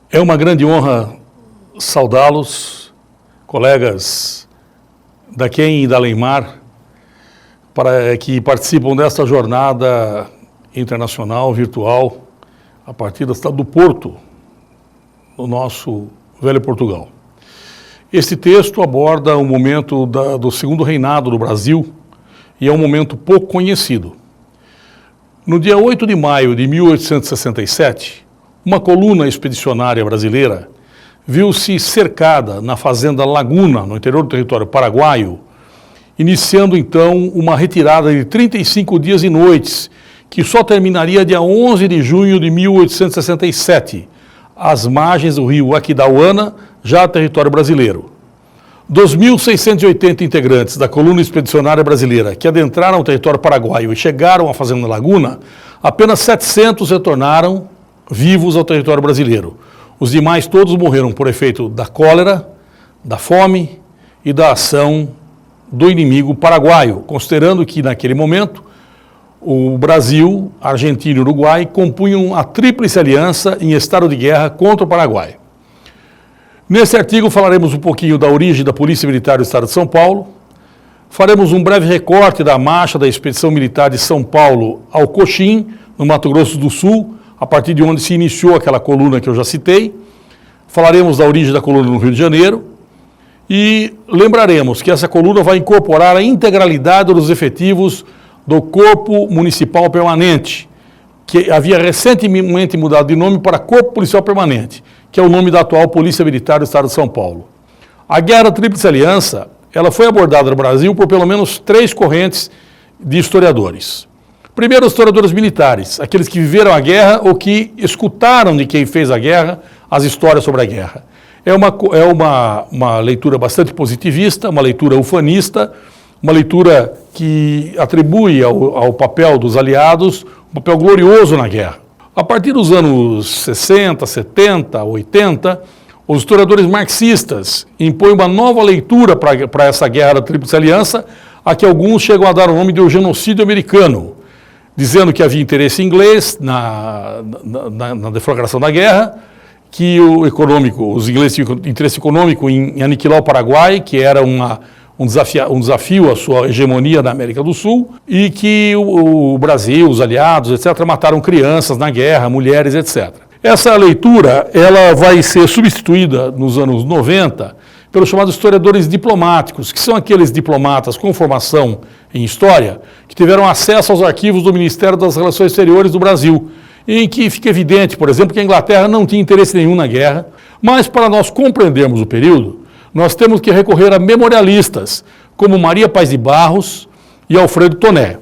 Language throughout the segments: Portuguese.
É uma grande honra saudá-los, colegas da QUEM e da Leimar, que participam desta jornada internacional, virtual, a partir da cidade do Porto, no nosso velho Portugal. Este texto aborda o momento do segundo reinado do Brasil e é um momento pouco conhecido. No dia 8 de maio de 1867, uma coluna expedicionária brasileira viu-se cercada na fazenda Laguna, no interior do território paraguaio, iniciando então uma retirada de 35 dias e noites, que só terminaria dia 11 de junho de 1867, às margens do rio Aquidauana, já território brasileiro. Dos 1.680 integrantes da coluna expedicionária brasileira que adentraram o território paraguaio e chegaram à fazenda Laguna, apenas 700 retornaram vivos ao território brasileiro. Os demais todos morreram por efeito da cólera, da fome e da ação do inimigo paraguaio, considerando que naquele momento o Brasil, a Argentina e o Uruguai compunham a tríplice aliança em estado de guerra contra o Paraguai. Nesse artigo falaremos um pouquinho da origem da Polícia Militar do Estado de São Paulo, faremos um breve recorte da marcha da Expedição Militar de São Paulo ao Coxim, no Mato Grosso do Sul, a partir de onde se iniciou aquela coluna que eu já citei. Falaremos da origem da coluna no Rio de Janeiro e lembraremos que essa coluna vai incorporar a integralidade dos efetivos do Corpo Municipal Permanente, que havia recentemente mudado de nome para Corpo Policial Permanente, que é o nome da atual Polícia Militar do Estado de São Paulo. A Guerra da Tríplice Aliança, ela foi abordada no Brasil por pelo menos 3 correntes de historiadores. Primeiro, os historiadores militares, aqueles que viveram a guerra ou que escutaram de quem fez a guerra as histórias sobre a guerra. É uma leitura bastante positivista, uma leitura ufanista, uma leitura que atribui ao papel dos aliados um papel glorioso na guerra. A partir dos anos 60, 70, 80, os historiadores marxistas impõem uma nova leitura para essa guerra da Tríplice Aliança, a que alguns chegam a dar o nome de genocídio americano, dizendo que havia interesse inglês na deflagração da guerra, que os ingleses tinham interesse econômico em aniquilar o Paraguai, que era um desafio à sua hegemonia na América do Sul, e que o Brasil, os aliados, etc., mataram crianças na guerra, mulheres, etc. Essa leitura ela vai ser substituída nos anos 90 pelos chamados historiadores diplomáticos, que são aqueles diplomatas com formação em história, que tiveram acesso aos arquivos do Ministério das Relações Exteriores do Brasil, em que fica evidente, por exemplo, que a Inglaterra não tinha interesse nenhum na guerra, mas para nós compreendermos o período, nós temos que recorrer a memorialistas, como Maria Paz de Barros e Alfredo Toné.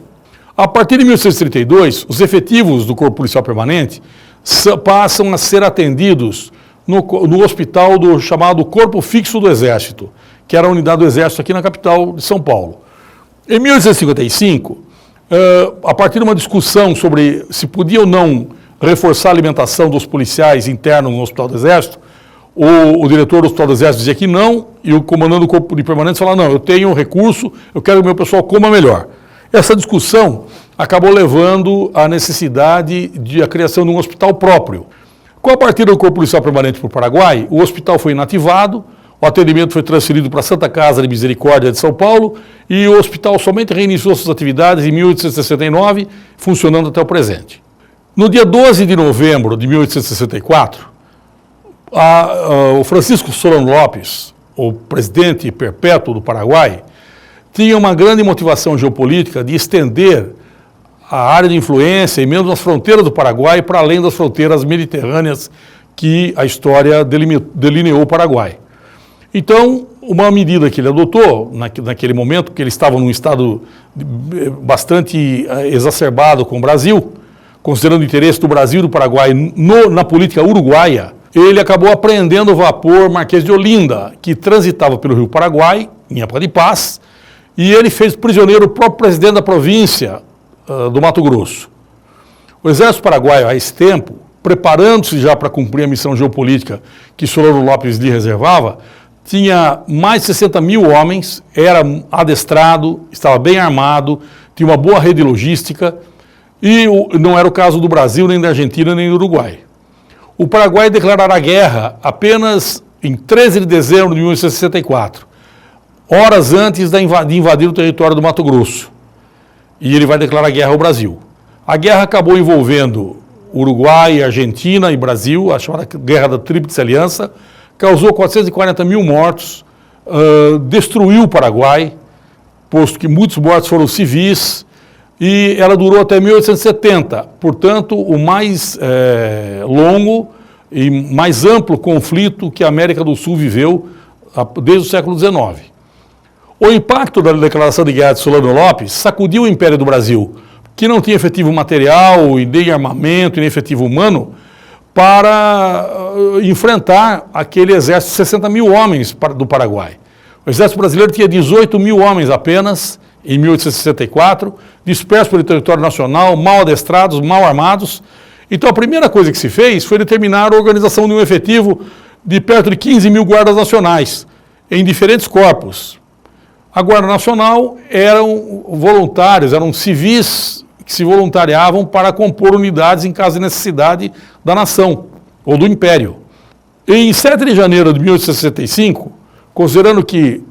A partir de 1932, os efetivos do Corpo Policial Permanente passam a ser atendidos no hospital chamado Corpo Fixo do Exército, que era a unidade do Exército aqui na capital de São Paulo. Em 1855, a partir de uma discussão sobre se podia ou não reforçar a alimentação dos policiais internos no Hospital do Exército, o diretor do Hospital do Exército dizia que não, e o comandante do Corpo de Permanente falava, não, eu tenho recurso, eu quero que o meu pessoal coma melhor. Essa discussão acabou levando à necessidade de a criação de um hospital próprio. Com a partida do Corpo Policial Permanente para o Paraguai, o hospital foi inativado, o atendimento foi transferido para a Santa Casa de Misericórdia de São Paulo e o hospital somente reiniciou suas atividades em 1869, funcionando até o presente. No dia 12 de novembro de 1864, o Francisco Solano Lopes, o presidente perpétuo do Paraguai, tinha uma grande motivação geopolítica de estender a área de influência e mesmo as fronteiras do Paraguai para além das fronteiras mediterrâneas que a história delineou o Paraguai. Então, uma medida que ele adotou naquele momento, porque ele estava num estado bastante exacerbado com o Brasil, considerando o interesse do Brasil e do Paraguai na política uruguaia, ele acabou apreendendo o vapor Marquês de Olinda, que transitava pelo Rio Paraguai, em época de paz, e ele fez prisioneiro o próprio presidente da província do Mato Grosso. O exército paraguaio, a esse tempo, preparando-se já para cumprir a missão geopolítica que Solano Lopes lhe reservava, tinha mais de 60 mil homens, era adestrado, estava bem armado, tinha uma boa rede logística, e não era o caso do Brasil, nem da Argentina, nem do Uruguai. o Paraguai declarará guerra apenas em 13 de dezembro de 1864, horas antes de invadir o território do Mato Grosso. E ele vai declarar guerra ao Brasil. A guerra acabou envolvendo Uruguai, Argentina e Brasil, a chamada Guerra da Tríplice Aliança, causou 440 mil mortos, destruiu o Paraguai, posto que muitos mortos foram civis, e ela durou até 1870, portanto, o mais longo e mais amplo conflito que a América do Sul viveu desde o século XIX. O impacto da declaração de guerra de Solano Lopes sacudiu o Império do Brasil, que não tinha efetivo material, e nem armamento, e nem efetivo humano, para enfrentar aquele exército de 60 mil homens do Paraguai. O exército brasileiro tinha 18 mil homens apenas, em 1864, dispersos pelo território nacional, mal adestrados, mal armados. Então a primeira coisa que se fez foi determinar a organização de um efetivo de perto de 15 mil guardas nacionais, em diferentes corpos. A Guarda Nacional eram voluntários, eram civis que se voluntariavam para compor unidades em caso de necessidade da nação ou do Império. Em 7 de janeiro de 1865, considerando que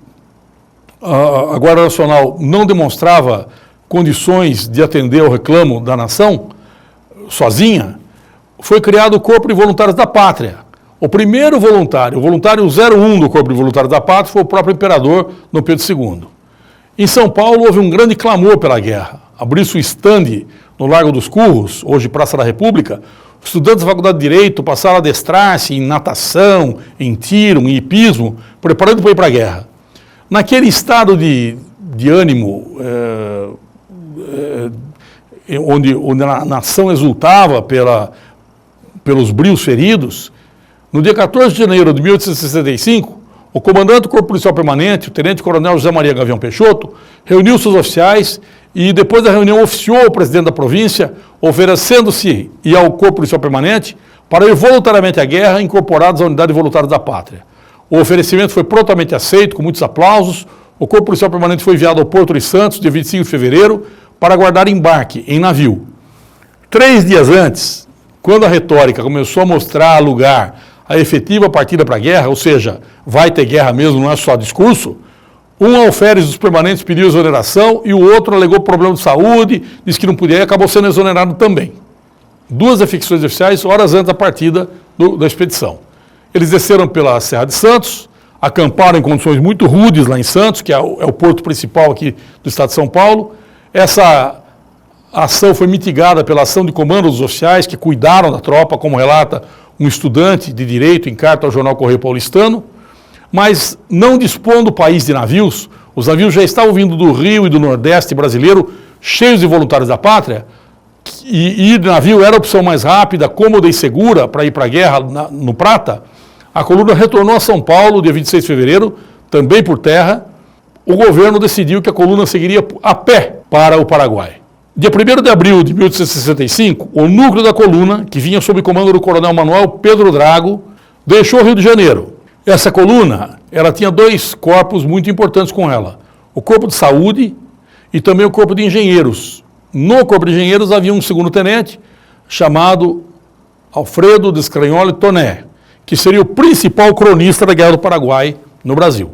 a Guarda Nacional não demonstrava condições de atender ao reclamo da nação, sozinha, foi criado o Corpo de Voluntários da Pátria. O primeiro voluntário, o voluntário 01 do Corpo de Voluntários da Pátria, foi o próprio imperador Dom Pedro II. Em São Paulo houve um grande clamor pela guerra. Abriu-se um estande no Largo dos Curros, hoje Praça da República. Os estudantes da Faculdade de Direito passaram a adestrar-se em natação, em tiro, em hipismo, preparando para ir para a guerra. Naquele estado de ânimo, onde a nação exultava pelos brios feridos, no dia 14 de janeiro de 1865, o comandante do Corpo Policial Permanente, o tenente-coronel José Maria Gavião Peixoto, reuniu seus oficiais e, depois da reunião, oficiou ao presidente da província, oferecendo-se e ao Corpo Policial Permanente para ir voluntariamente à guerra, incorporados à Unidade de Voluntários da Pátria. O oferecimento foi prontamente aceito, com muitos aplausos. O Corpo Policial Permanente foi enviado ao Porto de Santos, dia 25 de fevereiro, para aguardar embarque em navio. 3 dias antes, quando a retórica começou a mostrar lugar a efetiva partida para a guerra, ou seja, vai ter guerra mesmo, não é só discurso, um alferes dos permanentes pediu exoneração e o outro alegou problema de saúde, disse que não podia e acabou sendo exonerado também. 2 afecções oficiais horas antes da partida da expedição. Eles desceram pela Serra de Santos, acamparam em condições muito rudes lá em Santos, que é o porto principal aqui do estado de São Paulo. Essa ação foi mitigada pela ação de comando dos oficiais que cuidaram da tropa, como relata um estudante de direito em carta ao jornal Correio Paulistano, mas não dispondo o país de navios, os navios já estavam vindo do Rio e do Nordeste brasileiro, cheios de voluntários da pátria, e ir de navio era a opção mais rápida, cômoda e segura para ir para a guerra no Prata. A coluna retornou a São Paulo, dia 26 de fevereiro, também por terra. O governo decidiu que a coluna seguiria a pé para o Paraguai. Dia 1º de abril de 1865, o núcleo da coluna, que vinha sob comando do coronel Manuel Pedro Drago, deixou o Rio de Janeiro. Essa coluna, ela tinha 2 corpos muito importantes com ela. O Corpo de Saúde e também o Corpo de Engenheiros. No Corpo de Engenheiros havia um segundo-tenente chamado Alfredo Descranholi Toné, que seria o principal cronista da Guerra do Paraguai no Brasil.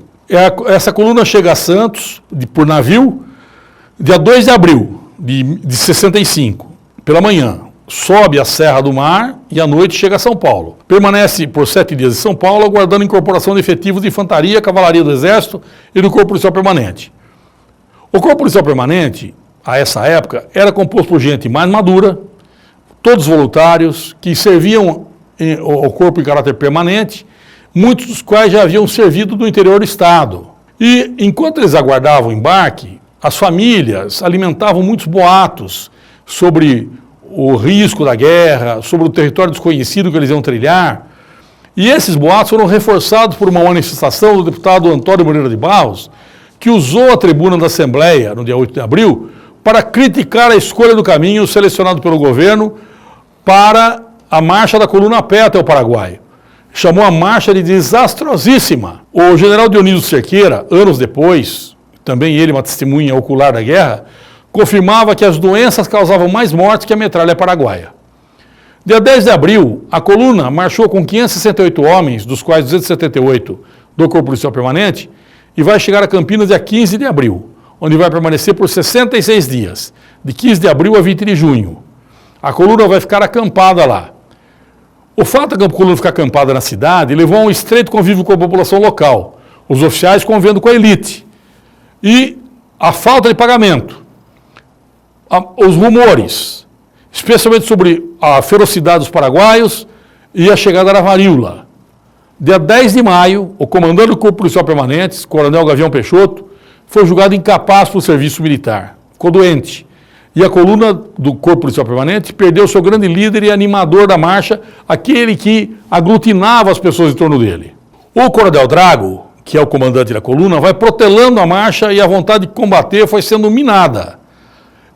Essa coluna chega a Santos por navio dia 2 de abril de 65, pela manhã. Sobe a Serra do Mar e à noite chega a São Paulo. Permanece por 7 dias em São Paulo, aguardando a incorporação de efetivos de infantaria, cavalaria do Exército e do Corpo Policial Permanente. O Corpo Policial Permanente, a essa época, era composto por gente mais madura, todos voluntários, que serviam ao corpo em caráter permanente, muitos dos quais já haviam servido no interior do Estado. E, enquanto eles aguardavam o embarque, as famílias alimentavam muitos boatos sobre o risco da guerra, sobre o território desconhecido que eles iam trilhar. E esses boatos foram reforçados por uma manifestação do deputado Antônio Moreira de Barros, que usou a tribuna da Assembleia, no dia 8 de abril, para criticar a escolha do caminho selecionado pelo governo para a marcha da coluna a pé até o Paraguai. Chamou a marcha de desastrosíssima. O general Dionísio Cerqueira, anos depois, também ele uma testemunha ocular da guerra, confirmava que as doenças causavam mais mortes que a metralha paraguaia. Dia 10 de abril, a coluna marchou com 568 homens, dos quais 278 do Corpo Policial Permanente, e vai chegar a Campinas dia 15 de abril, onde vai permanecer por 66 dias, de 15 de abril a 20 de junho. A coluna vai ficar acampada lá. O fato da coluna ficar acampada na cidade levou a um estreito convívio com a população local, os oficiais convivendo com a elite, e a falta de pagamento, os rumores, especialmente sobre a ferocidade dos paraguaios e a chegada da varíola. Dia 10 de maio, o comandante do Corpo Policial Permanente, Coronel Gavião Peixoto, foi julgado incapaz para o serviço militar, ficou doente. E a coluna do Corpo Policial Permanente perdeu seu grande líder e animador da marcha, aquele que aglutinava as pessoas em torno dele. O Coronel Drago, que é o comandante da coluna, vai protelando a marcha e a vontade de combater foi sendo minada.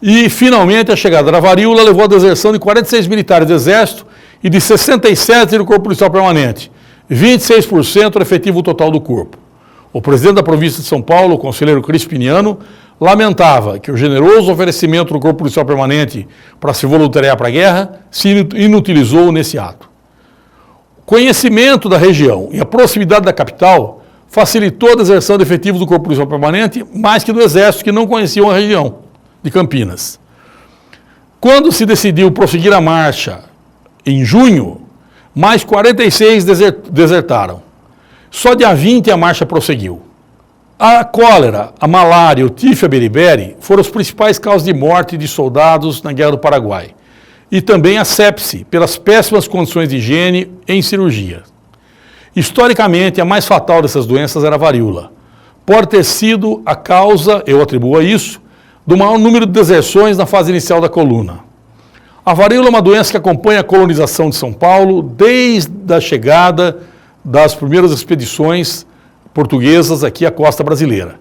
E, finalmente, a chegada da varíola levou à deserção de 46 militares do Exército e de 67 do Corpo Policial Permanente, 26% do efetivo total do Corpo. O presidente da província de São Paulo, o conselheiro Crispiniano, lamentava que o generoso oferecimento do Corpo Policial Permanente para se voluntariar para a guerra se inutilizou nesse ato. O conhecimento da região e a proximidade da capital facilitou a deserção de efetivos do Corpo Policial Permanente, mais que do Exército, que não conheciam a região de Campinas. Quando se decidiu prosseguir a marcha em junho, mais 46 desertaram. Só dia 20 a marcha prosseguiu. A cólera, a malária, o tifo e a beriberi foram as principais causas de morte de soldados na Guerra do Paraguai. E também a sepse, pelas péssimas condições de higiene em cirurgia. Historicamente, a mais fatal dessas doenças era a varíola. Pode ter sido a causa, eu atribuo a isso, do maior número de deserções na fase inicial da coluna. A varíola é uma doença que acompanha a colonização de São Paulo desde a chegada das primeiras expedições portuguesas aqui à costa brasileira.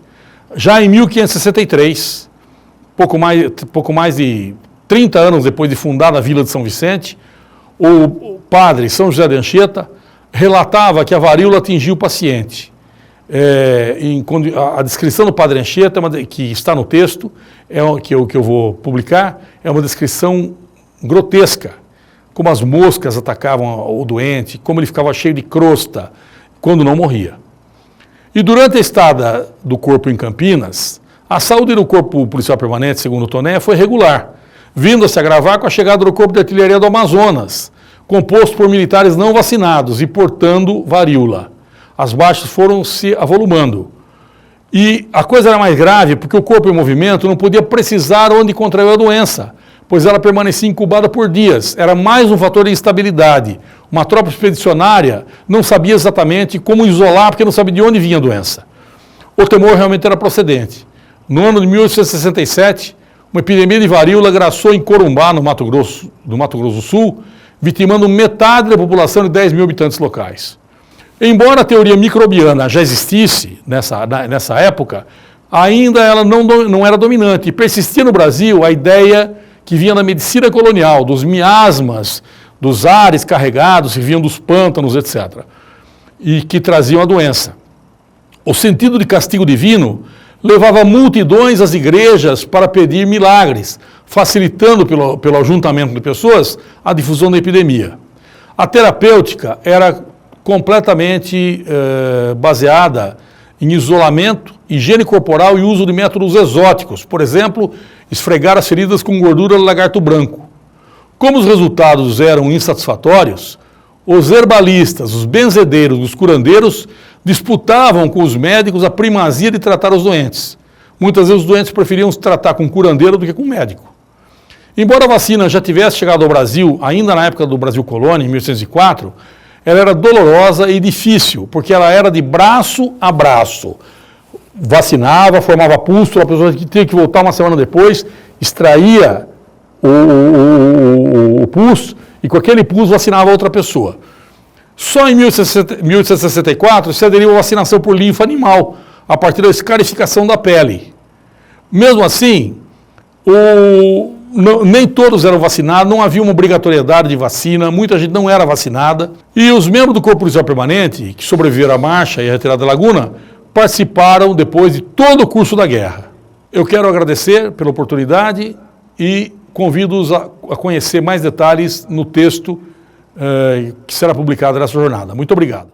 Já em 1563, pouco mais de 30 anos depois de fundada a Vila de São Vicente, o padre São José de Anchieta relatava que a varíola atingiu o paciente. A descrição do padre Anchieta, que está no texto, que eu vou publicar, é uma descrição grotesca, como as moscas atacavam o doente, como ele ficava cheio de crosta quando não morria. E durante a estada do corpo em Campinas, a saúde do Corpo Policial Permanente, segundo o Toné, foi regular, vindo a se agravar com a chegada do Corpo de Artilharia do Amazonas, composto por militares não vacinados e portando varíola. As baixas foram se avolumando. E a coisa era mais grave porque o corpo em movimento não podia precisar onde contraiu a doença, pois ela permanecia incubada por dias. Era mais um fator de instabilidade. Uma tropa expedicionária não sabia exatamente como isolar, porque não sabia de onde vinha a doença. O temor realmente era procedente. No ano de 1867, uma epidemia de varíola graçou em Corumbá, no Mato Grosso do Sul, vitimando metade da população de 10 mil habitantes locais. Embora a teoria microbiana já existisse nessa época, ainda ela não era dominante. E persistia no Brasil a ideia que vinha da medicina colonial, dos miasmas, dos ares carregados que vinham dos pântanos, etc. E que traziam a doença. O sentido de castigo divino levava multidões às igrejas para pedir milagres, facilitando pelo ajuntamento de pessoas a difusão da epidemia. A terapêutica era completamente baseada em isolamento, higiene corporal e uso de métodos exóticos. Por exemplo, esfregar as feridas com gordura de lagarto branco. Como os resultados eram insatisfatórios, os herbalistas, os benzedeiros, os curandeiros disputavam com os médicos a primazia de tratar os doentes. Muitas vezes os doentes preferiam se tratar com curandeiro do que com médico. Embora a vacina já tivesse chegado ao Brasil, ainda na época do Brasil Colônia, em 1804, ela era dolorosa e difícil, porque ela era de braço a braço. Vacinava, formava pústula, a pessoa tinha que voltar uma semana depois, extraía o pus e com aquele pus vacinava outra pessoa. Só em 1864 se aderiu à vacinação por linfa animal, a partir da escarificação da pele. Mesmo assim, nem todos eram vacinados, não havia uma obrigatoriedade de vacina, muita gente não era vacinada. E os membros do Corpo Policial Permanente, que sobreviveram à marcha e à retirada da Laguna, participaram depois de todo o curso da guerra. Eu quero agradecer pela oportunidade e convido-os a a conhecer mais detalhes no texto que será publicado nessa jornada. Muito obrigado.